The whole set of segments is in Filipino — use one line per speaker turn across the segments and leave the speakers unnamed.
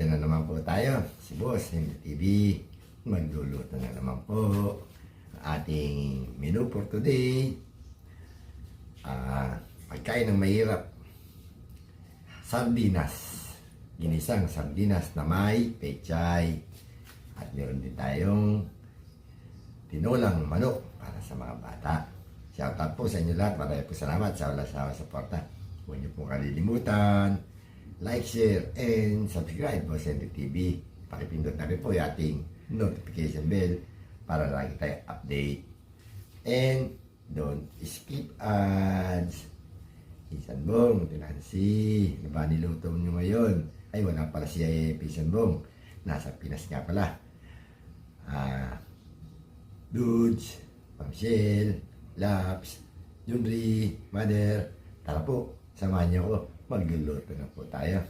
Andito na naman po tayo, si Boss TV. Magluluto na naman po ang ating menu for today. Pagkain ng mahirap. Sardinas. Ginisang sardinas na may pechay. At meron din tayong tinulang manok para sa mga bata. Shoutout po sa inyo lahat. Maraming po salamat sa wala-sawa suporta. Huwag niyo pong kalilimutan like, share, and subscribe po sa TV. Pakipindot na rin po yung ating notification bell para lagi tayo update. And don't skip ads. Pisan Bong, Tinansi, ano ba niluto nyo ngayon? Ay, wala pala siya Pisan Bong. Nasa Pinas nga pala. Dudes, Pamshel, Laps, Junri, Mother. Tara po, samahan niyo ako. Magluluto na po tayo.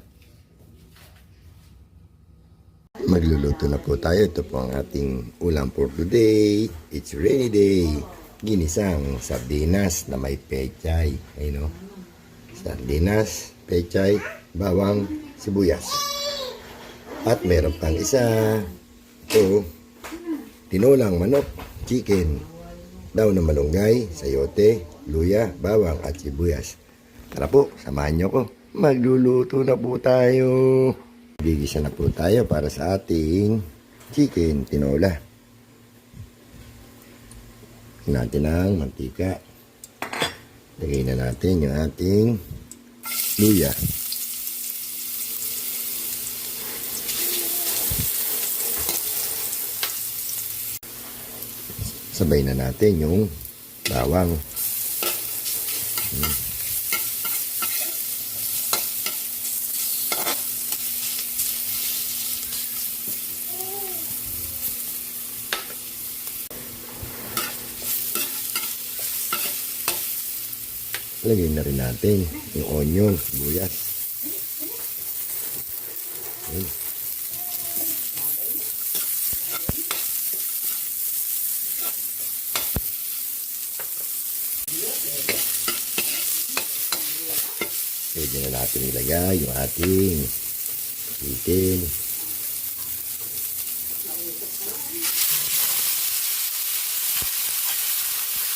Magluluto na po tayo. Ito po ang ating ulam for today. It's rainy day. Ginisang sardinas na may pechay. Ayun o. Sardinas, pechay, bawang, sibuyas. At meron pang isa. Ito, tinulang manok, chicken. Daw na malunggay, sayote, luya, bawang at sibuyas. Tara po, samahan nyo ko. Magluluto na po tayo. Gigisa na po tayo para sa ating chicken tinola. Natin ang mantika. Lagay na natin yung ating luya. Sabay na natin yung bawang. Lagay na rin natin yung onion, sibuyas. Pwede na natin ilagay yung ating chicken.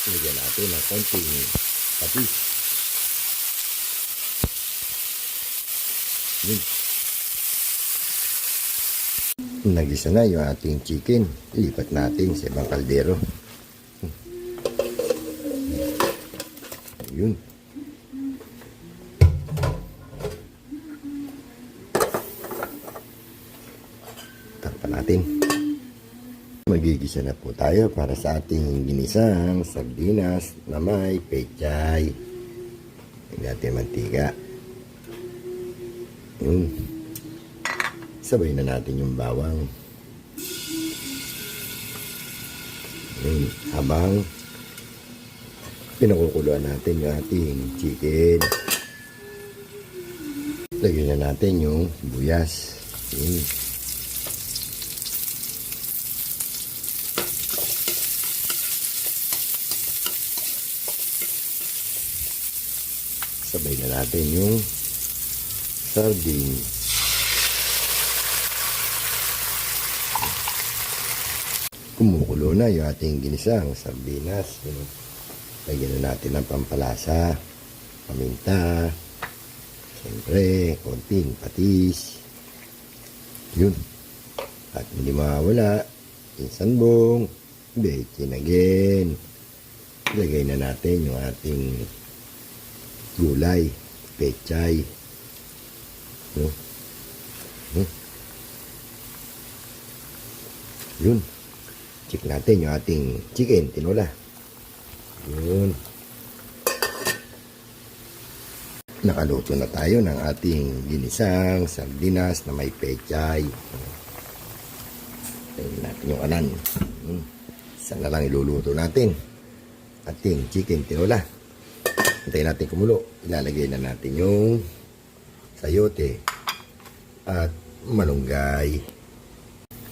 Lagyan natin ng konting patis. Nagisa na yung ating chicken. Ilipat natin sa ibang kaldero. Yun. Takpan natin. Magigisa na po tayo para sa ating ginisang sardinas na may pechay. Lagyan natin mantika. Yun. Sabay na natin yung bawang. Yun. Habang pinakukuluan natin yung ating chicken. Lagyan na natin yung sibuyas. Yun. Sabay na natin yung sardines. Kumukulo na yung ating ginisang sardinas. Lagyan na natin ng pampalasa, paminta, siyempre, konting patis. Yun. At hindi mawawala, Pisan Bong, bacon again. Lagay na natin yung ating gulay, pechay. Yun. Check natin yung ating chicken tinola. Yun. Nakaluto na tayo ng ating ginisang sardinas na may pechay. Tingnan natin yung kanan. Saan na lang iluluto natin ating chicken tinola. Hintayin natin kumulo. Ilalagay na natin yung sayote at malunggay.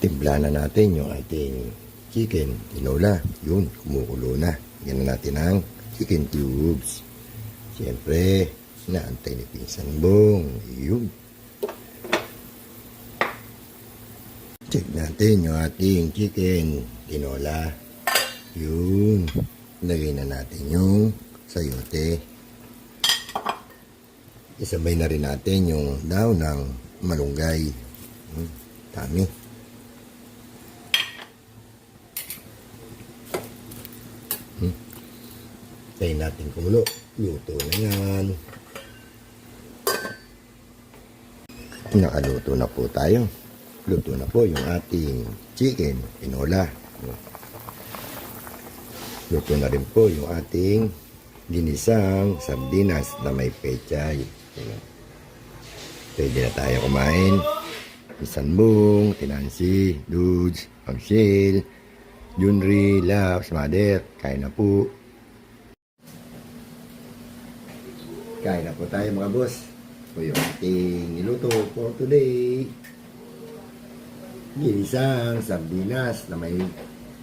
Timpla na natin yung ating chicken tinola. Yun, kumukulo na. Yan na natin ang chicken cubes. Siyempre, naantay ni Pisan Bong. Yun. Check natin yung ating chicken tinola. Yun. Lagay na natin yung sayote. Isabay na rin natin yung daw ng malunggay. Dami. Tayin natin kumulo. Luto na yan. Nakaluto na po tayo. Luto na po yung ating chicken tinola. Luto na rin po yung ating ginisang sardinas na may pechay. Pwede na tayo kumain. Isanbong, Tinansi, Dudes, Pagsil, Junri, Laps, Mother. Kain na po. Kain na po tayo mga boss. Ito yung ating niluto for today. Ginisang sardinas na may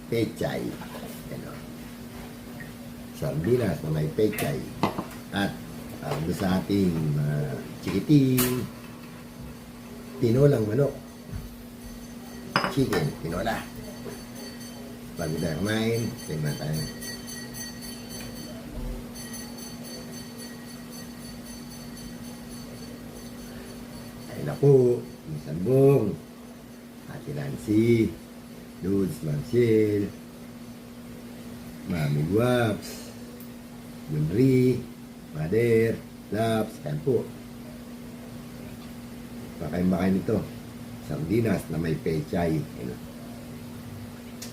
pechay. Sardinas na may pechay. At sa ating chikiting tinolang manok. Chicken, tinola. Bago tayo kumain, tingnan tayo. Ayun na po, Isanbong, Ate Nancy, Dudes, Marcel, Mami Guaps, Junri, Mother, Laps, yan po. Pakain-makain ito. Sardinas na may pechay.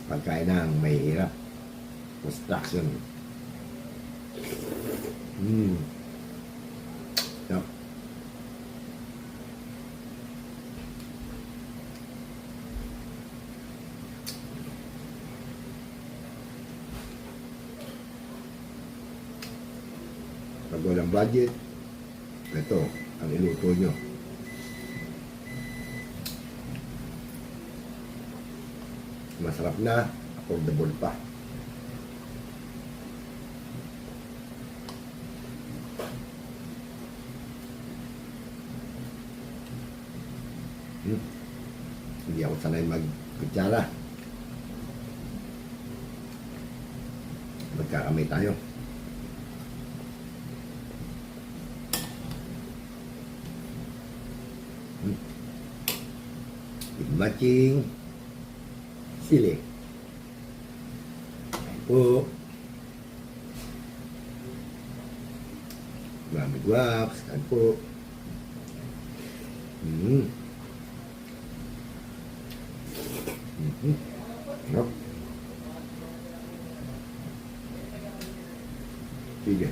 Pagkain ng may hirap. Construction. So, pag walang budget, ito ang iluto nyo. Masarap na, affordable pa. Hindi ako sanay mag-kutsara. Magkakamay tayo. Matching sili. Ayan po. Mami Guaps. Ayan po. Sarap. Sige.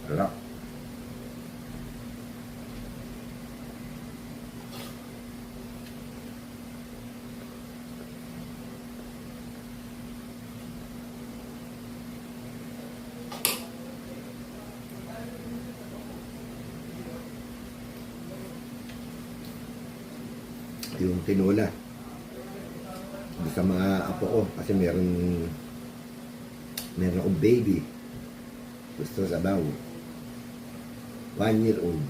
Sarap. Yung tinola sa mga apo ko kasi meron akong baby gusto sabaw 1 year old.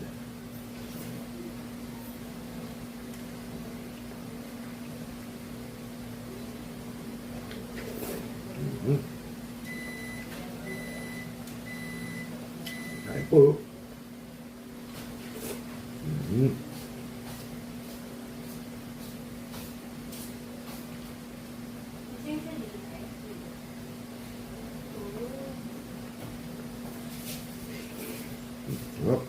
Ay po. Sarap.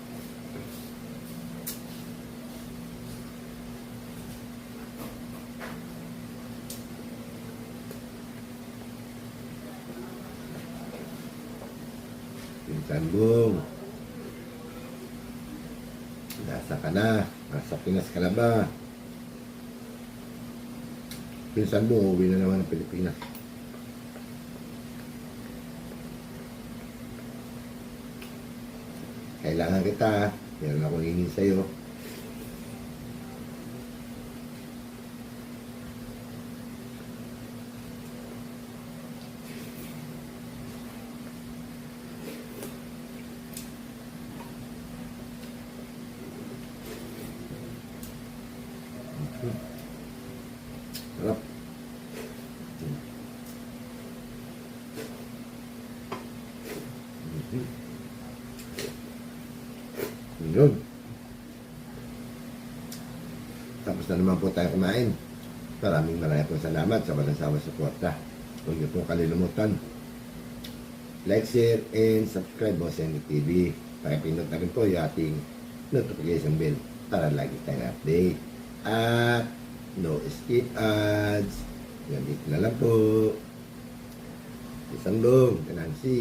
Isanbong. Nasa ka na. Nasa Pinas ka na ba? Pinsan mo, uwi na naman ng Pilipinas. Kailangan kita. Meron akong hingin sa'yo. Sarap. Yun. Tapos na naman po tayo kumain. Maraming po salamat sa walang sawa suporta. Huwag niyo po kalilimutan. Like, share, and subscribe po sa TV. Pakipindot na rin po yung ating notification bell para lagi tayong update. At no skip ads. Ganit na lang po. Isang long. Kanansi.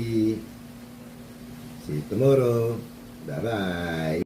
See you tomorrow. Bye-bye.